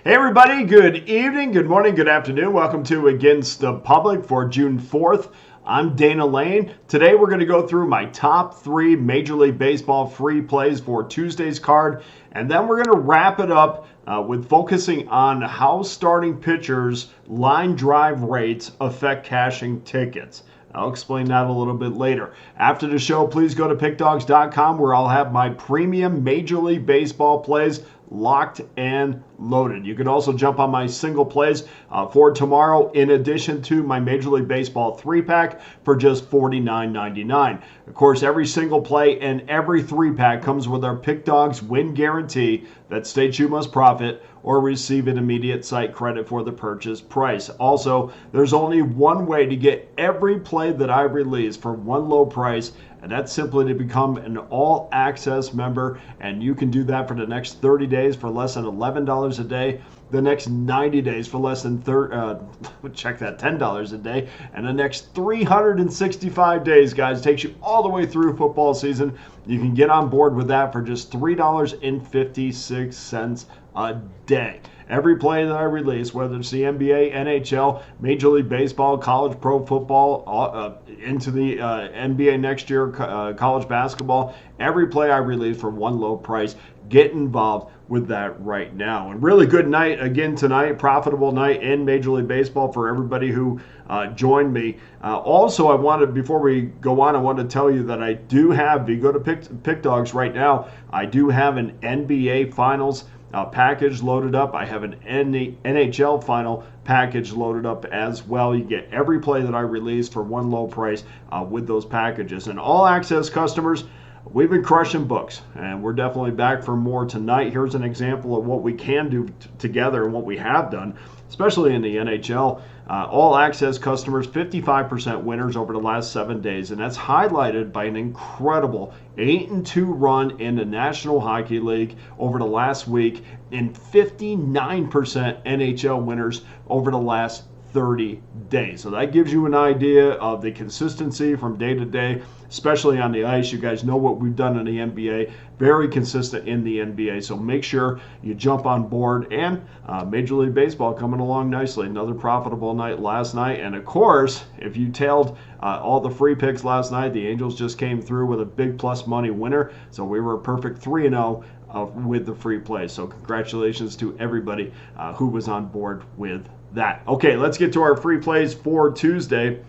Hey everybody, good evening, good morning, good afternoon. Welcome to Against the Public for June 4th. I'm Dana Lane. Today we're going to go through my top 3 Major League Baseball free plays for Tuesday's card. And then we're going to wrap it up with focusing on how starting pitchers' line drive rates affect cashing tickets. I'll explain that a little bit later. After the show, please go to Pickdawgz.com where I'll have my premium Major League Baseball plays locked and loaded. You can also jump on my single plays for tomorrow in addition to my Major League Baseball 3-pack for just $49.99. Of course, every single play and every 3-pack comes with our Pick Dawgz win guarantee that states you must profit or receive an immediate site credit for the purchase price. Also, there's only one way to get every play that I release for one low price, and that's simply to become an all-access member, and you can do that for the next 30 days for less than $11 a day, the next 90 days for less than $10 a day, and the next 365 days, guys, takes you all the way through football season. You can get on board with that for just $3.56 a day. Every play that I release, whether it's the NBA, NHL, Major League Baseball, college pro football, into the NBA next year, college basketball, every play I release for one low price. Get involved with that right now. And really good night again tonight, profitable night in Major League Baseball for everybody who joined me. Also, I wanted, before we go on, I want to tell you that I do have, if you go to Pick Dawgz right now, I do have an NBA Finals package loaded up. I have an NHL final package loaded up as well. You get every play that I release for one low price with those packages. And all access customers, we've been crushing books, and we're definitely back for more tonight. Here's an example of what we can do together and what we have done, especially in the NHL. All access customers, 55% winners over the last 7 days, and that's highlighted by an incredible 8-2 run in the National Hockey League over the last week, and 59% NHL winners over the last 30 days. So that gives you an idea of the consistency from day to day, especially on the ice. You guys know what we've done in the NBA, very consistent in the NBA. So make sure you jump on board. And Major League Baseball coming along nicely. Another profitable night last night. And of course, if you tailed all the free picks last night, the Angels just came through with a big plus money winner. So we were a perfect 3-0 with the free play. So congratulations to everybody who was on board with that. Okay, let's get to our free plays for Tuesday.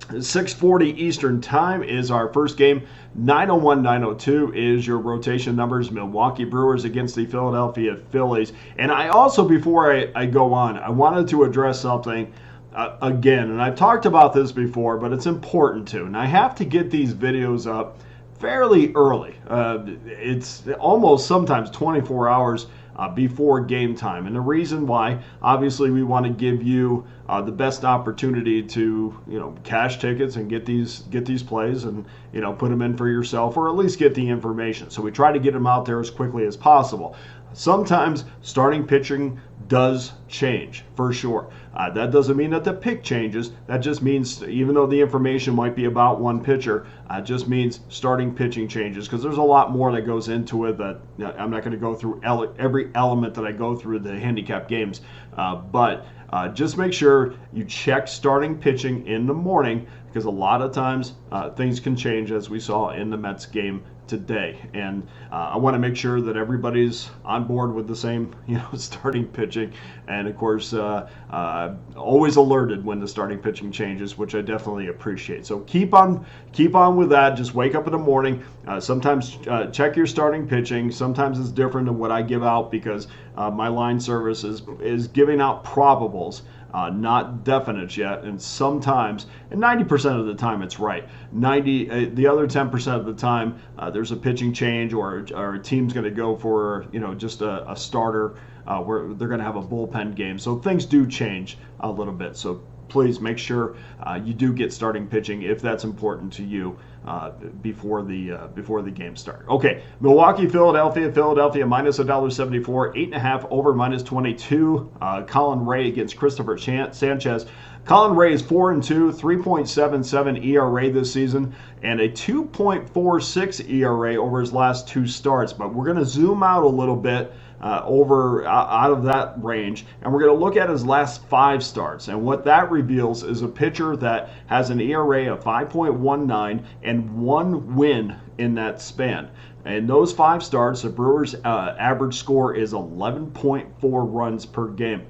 6:40 Eastern Time is our first game. 9:01, 9:02 is your rotation numbers. Milwaukee Brewers against the Philadelphia Phillies. And I also, before I go on, I wanted to address something again. And I've talked about this before, but it's important to. And I have to get these videos up fairly early. It's almost sometimes 24 hours before game time. And the reason why, obviously, we want to give you the best opportunity to, cash tickets and get these plays and, put them in for yourself, or at least get the information. So we try to get them out there as quickly as possible. Sometimes starting pitching does change, for sure. That doesn't mean that the pick changes. That just means, even though the information might be about one pitcher, it just means starting pitching changes, because there's a lot more that goes into it that I'm not going to go through every element that I go through the handicap games. But just make sure you check starting pitching in the morning, because a lot of times things can change, as we saw in the Mets game today. And I want to make sure that everybody's on board with the same, starting pitching. And of course, always alerted when the starting pitching changes, which I definitely appreciate. So keep on with that. Just wake up in the morning. Sometimes check your starting pitching. Sometimes it's different than what I give out, because my line service is giving out probables. Not definites yet, and sometimes, and 90% of the time it's right. The other 10% of the time, there's a pitching change, or a team's going to go for just a starter, where they're going to have a bullpen game. So things do change a little bit. So please make sure you do get starting pitching if that's important to you before the game start. Okay, Milwaukee, Philadelphia minus $1.74, 8.5 over minus 22. Colin Ray against Christopher Sanchez. Colin Ray is 4-2, 3.77 ERA this season, and a 2.46 ERA over his last 2 starts. But we're going to zoom out a little bit out of that range, and we're going to look at his last 5 starts. And what that reveals is a pitcher that has an ERA of 5.19 and 1 win in that span. In those 5 starts, the Brewers' average score is 11.4 runs per game.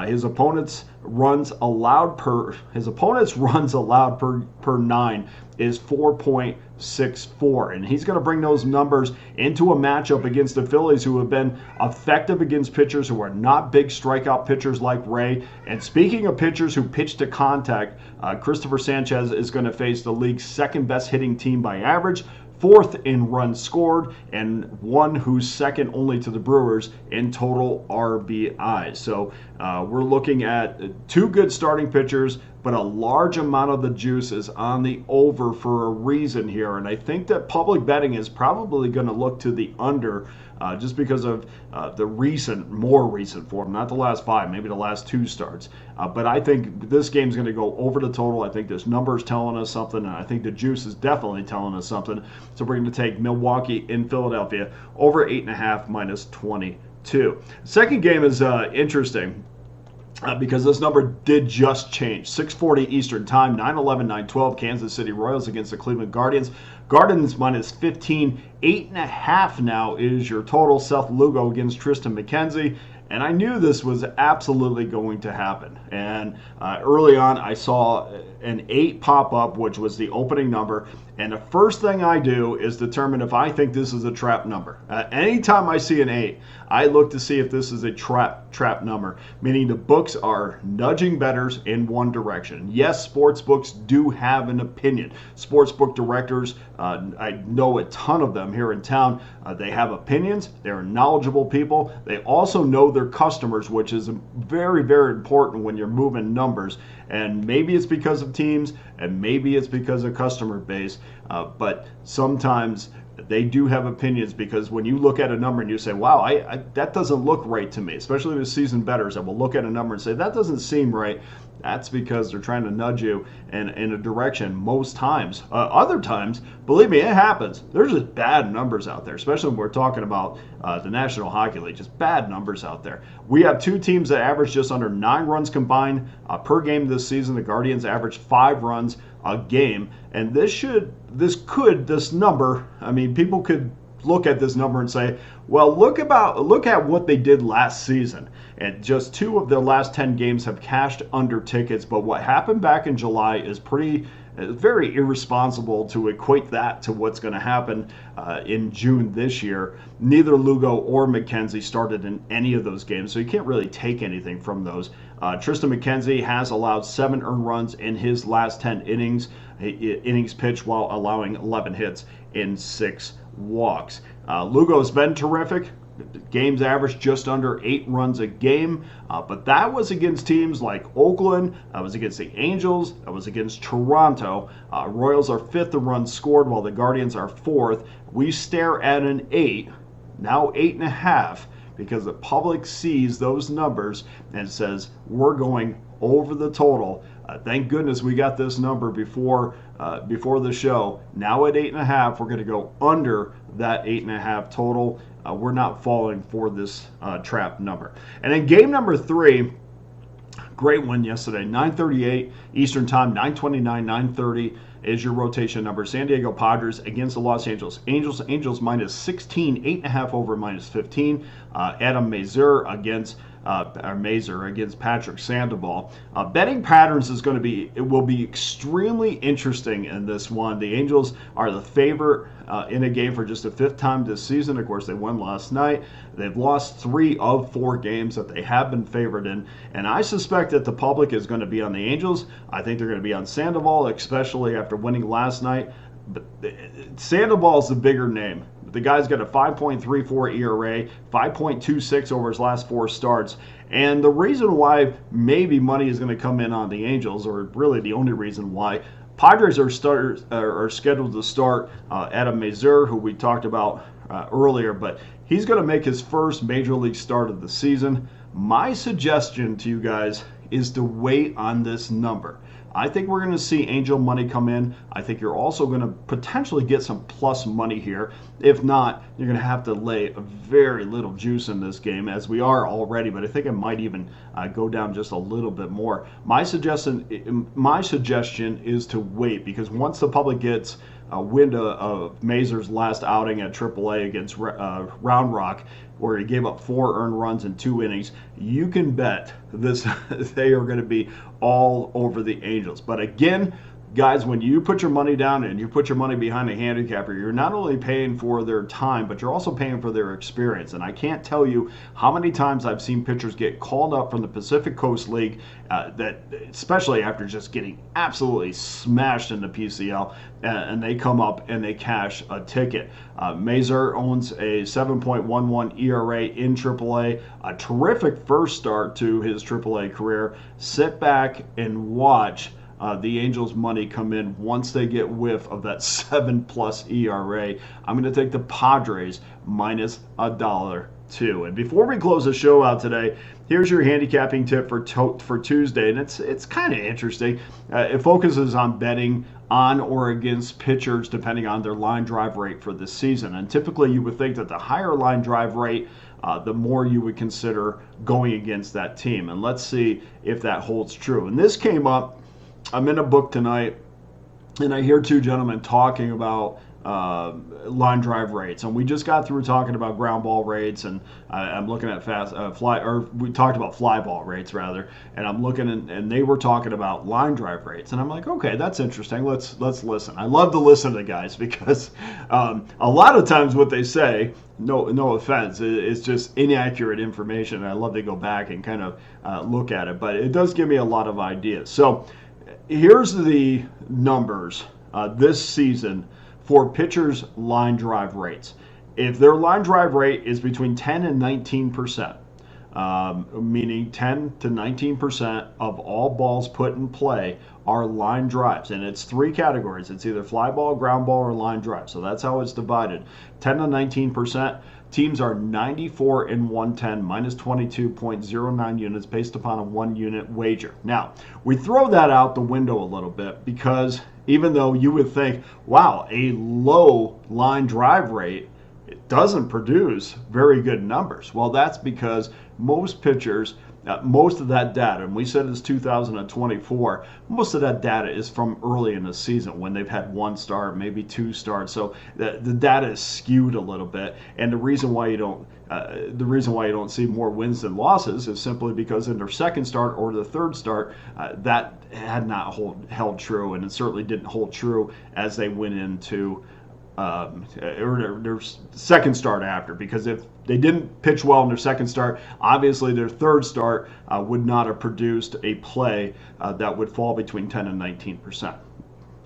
His opponent's runs allowed per 9 is 4.64, and he's going to bring those numbers into a matchup against the Phillies, who have been effective against pitchers who are not big strikeout pitchers like Ray. And speaking of pitchers who pitch to contact, Christopher Sanchez is going to face the league's second best hitting team by average, 4th in runs scored, and one who's second only to the Brewers in total RBI. So we're looking at 2 good starting pitchers, but a large amount of the juice is on the over for a reason here. And I think that public betting is probably going to look to the under, just because of the more recent form, not the last 5, maybe the last 2 starts. But I think this game's going to go over the total. I think this number is telling us something, and I think the juice is definitely telling us something. So we're going to take Milwaukee in Philadelphia over 8.5 minus 22. Second game is interesting. Because this number did just change. 6:40 Eastern Time, 9:11, 9:12, Kansas City Royals against the Cleveland Guardians. Guardians minus 15, 8.5 now is your total. Seth Lugo against Tristan McKenzie. And I knew this was absolutely going to happen. And early on, I saw an 8 pop up, which was the opening number. And the first thing I do is determine if I think this is a trap number. Anytime I see an 8, I look to see if this is a trap number, meaning the books are nudging bettors in one direction. Yes, sportsbooks do have an opinion. Sportsbook directors, I know a ton of them here in town. They have opinions. They're knowledgeable people. They also know their customers, which is very, very important when you're moving numbers. And maybe it's because of teams, and maybe it's because of customer base, but sometimes they do have opinions, because when you look at a number and you say, wow, that doesn't look right to me, especially the seasoned bettors that will look at a number and say, that doesn't seem right. That's because they're trying to nudge you in a direction most times. Other times, believe me, it happens. There's just bad numbers out there, especially when we're talking about the National Hockey League. Just bad numbers out there. We have 2 teams that average just under 9 runs combined per game this season. The Guardians average 5 runs a game. And this number, I mean, people could look at this number and say, well, look at what they did last season. And just 2 of their last 10 games have cashed under tickets. But what happened back in July is very irresponsible to equate that to what's going to happen in June this year. Neither Lugo or McKenzie started in any of those games, so you can't really take anything from those. Tristan McKenzie has allowed 7 earned runs in his last 10 innings pitched, while allowing 11 hits in 6 walks. Lugo's been terrific. Games average just under 8 runs a game, but that was against teams like Oakland, that was against the Angels, that was against Toronto. Royals are 5th in runs scored, while the Guardians are 4th. We stare at an 8, now 8.5, because the public sees those numbers and says, we're going over the total. Thank goodness we got this number before the show. Now at 8.5, we're going to go under that 8.5 total. We're not falling for this trap number. And then game number 3, great win yesterday, 9:38 Eastern Time, 9:29, 9:30 is your rotation number. San Diego Padres against the Los Angeles Angels. Angels minus 16, 8.5 over minus 15. Adam Mazur against Patrick Sandoval. Betting patterns will be extremely interesting in this one. The Angels are the favorite in a game for just the 5th time this season. Of course, they won last night. They've lost 3 of 4 games that they have been favored in, and I suspect that the public is going to be on the Angels. I think they're going to be on Sandoval, especially after winning last night. But Sandoval is the bigger name. The guy's got a 5.34 ERA, 5.26 over his last 4 starts. And the reason why maybe money is going to come in on the Angels, or really the only reason why, Padres are scheduled to start Adam Mazur, who we talked about earlier, but he's going to make his first major league start of the season. My suggestion to you guys is to wait on this number. I think we're going to see Angel money come in. I think you're also going to potentially get some plus money here. If not, you're going to have to lay very little juice in this game, as we are already, but I think it might even go down just a little bit more. My suggestion is to wait, because once the public gets wind of Mazur's last outing at AAA against Round Rock, where he gave up 4 earned runs in 2 innings, you can bet this they are going to be all over the Angels. But again, guys, when you put your money down and you put your money behind a handicapper, you're not only paying for their time, but you're also paying for their experience. And I can't tell you how many times I've seen pitchers get called up from the Pacific Coast League, that especially after just getting absolutely smashed in the PCL, and they come up and they cash a ticket. Mazur owns a 7.11 ERA in AAA, a terrific first start to his AAA career. Sit back and watch the Angels' money come in once they get whiff of that 7+ ERA. I'm going to take the Padres minus $1.02. And before we close the show out today, here's your handicapping tip for Tuesday, and it's kind of interesting. It focuses on betting on or against pitchers depending on their line drive rate for the season. And typically you would think that the higher line drive rate, the more you would consider going against that team. And let's see if that holds true. And this came up, I'm in a book tonight, and I hear 2 gentlemen talking about line drive rates, and we just got through talking about ground ball rates, and I'm looking at we talked about fly ball rates rather, and I'm looking and they were talking about line drive rates, and I'm like, okay, that's interesting. Let's listen. I love to listen to guys because a lot of times what they say, no offense, it's just inaccurate information, and I love to go back and kind of look at it, but it does give me a lot of ideas. So here's the numbers this season for pitchers' line drive rates. If their line drive rate is between 10 and 19%, meaning 10 to 19% of all balls put in play are line drives, and it's 3 categories. It's either fly ball, ground ball, or line drive. So that's how it's divided. 10 to 19%. Teams are 94 and 110, minus 22.09 units based upon a 1-unit wager. Now, we throw that out the window a little bit because even though you would think, wow, a low line drive rate, it doesn't produce very good numbers. Well, that's because most pitchers, most of that data, and we said it's 2024, most of that data is from early in the season when they've had 1 start, maybe 2 starts. So the data is skewed a little bit, and the reason why you don't see more wins than losses is simply because in their 2nd start or the 3rd start, that had not held true, and it certainly didn't hold true as they went into or their 2nd start after, because if they didn't pitch well in their 2nd start, obviously their 3rd start would not have produced a play that would fall between 10 and 19%.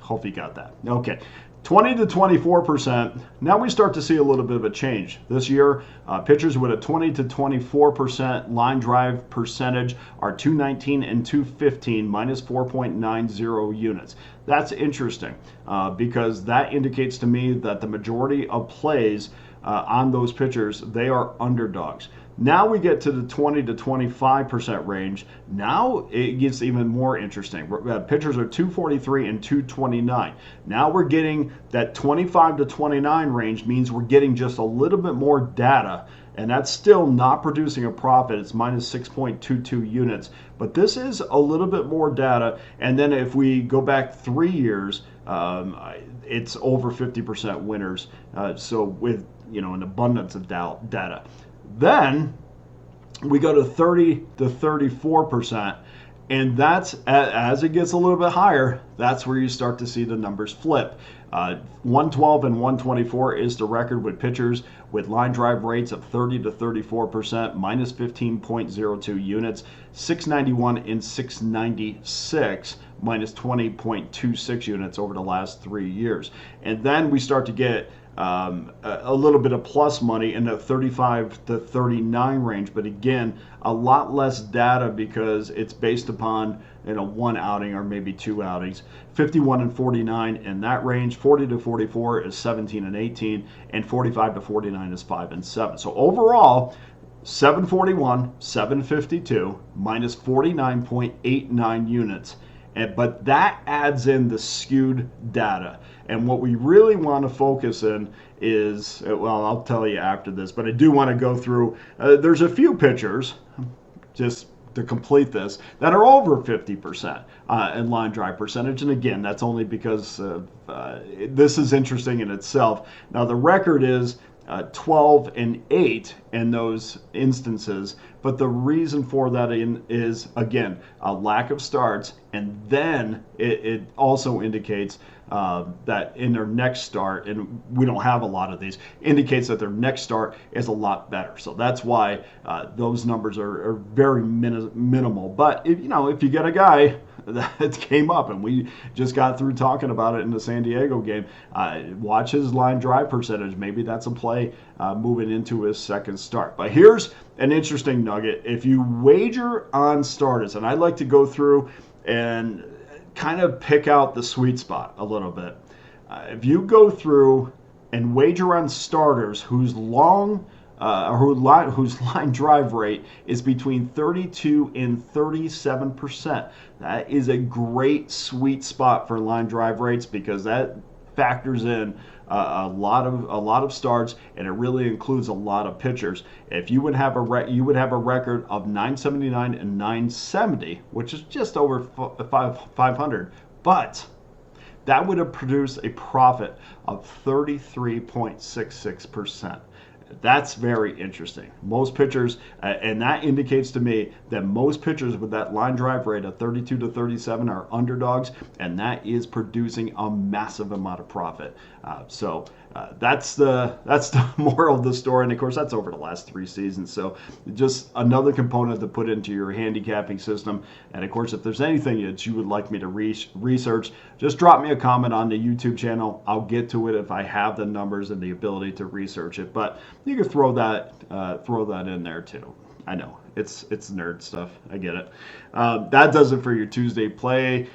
Hope you got that. Okay. 20 to 24%. Now we start to see a little bit of a change. This year, pitchers with a 20 to 24% line drive percentage are 219 and 215, minus 4.90 units. That's interesting because that indicates to me that the majority of plays on those pitchers, they are underdogs. Now we get to the 20 to 25% range. Now it gets even more interesting. Pitchers are 243 and 229. Now we're getting that 25 to 29 range, means we're getting just a little bit more data, and that's still not producing a profit. It's minus 6.22 units. But this is a little bit more data. And then if we go back 3 years, it's over 50% winners. So with an abundance of data. Then we go to 30 to 34%, and that's, as it gets a little bit higher, that's where you start to see the numbers flip. 112 and 124 is the record with pitchers with line drive rates of 30 to 34%, minus 15.02 units. 691 and 696, minus 20.26 units over the last 3 years. And then we start to get a little bit of plus money in the 35 to 39 range, but again, a lot less data because it's based upon 1 outing or maybe 2 outings. 51 and 49 in that range. 40 to 44 is 17 and 18, and 45 to 49 is 5 and 7. So overall, 741, 752, minus 49.89 units. But that adds in the skewed data. And what we really want to focus in is, well, I'll tell you after this, but I do want to go through, there's a few pitchers, just to complete this, that are over 50% in line drive percentage. And again, that's only because this is interesting in itself. Now, the record is 12-8 in those instances, but the reason for that is, again, a lack of starts, and then it also indicates that in their next start, and we don't have a lot of these, indicates that their next start is a lot better. So that's why those numbers are very minimal. But if you get a guy that came up, and we just got through talking about it in the San Diego game, watch his line drive percentage. Maybe that's a play moving into his second start. But here's an interesting nugget. If you wager on starters, and I'd like to go through and kind of pick out the sweet spot a little bit. If you go through and wager on starters whose line drive rate is between 32 and 37%, that is a great sweet spot for line drive rates, because that factors in a lot of starts, and it really includes a lot of pitchers. If you would have a record of 979 and 970, which is just over 500, but that would have produced a profit of 33.66%. That's very interesting. Most pitchers, and that indicates to me that most pitchers with that line drive rate of 32 to 37 are underdogs, and that is producing a massive amount of profit. So that's the moral of the story, and of course that's over the last 3 seasons. So just another component to put into your handicapping system. And of course, if there's anything that you would like me to research, just drop me a comment on the YouTube channel. I'll get to it if I have the numbers and the ability to research it. But you can throw that in there too. I know it's nerd stuff. I get it. That does it for your Tuesday plays,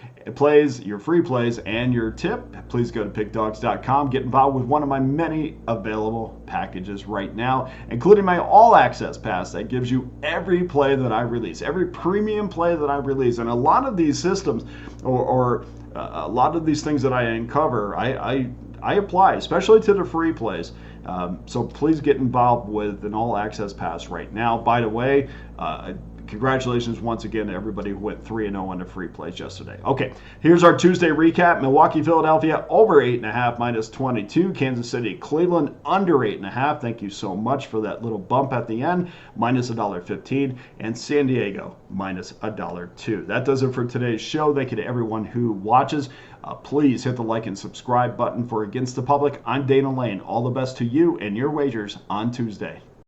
your free plays, and your tip. Please go to pickdawgz.com. Get involved with one of my many available packages right now, including my all access pass that gives you every play that I release, every premium play that I release. And a lot of these systems, or a lot of these things that I uncover, I apply, especially to the free plays. So please get involved with an all-access pass right now. By the way, congratulations once again to everybody who went 3-0 on the free plays yesterday. Okay, here's our Tuesday recap. Milwaukee, Philadelphia, over 8.5, minus 22. Kansas City, Cleveland, under 8.5. Thank you so much for that little bump at the end, minus $1.15. And San Diego, minus $1.02. That does it for today's show. Thank you to everyone who watches. Please hit the like and subscribe button for Against the Public. I'm Dana Lane. All the best to you and your wagers on Tuesday.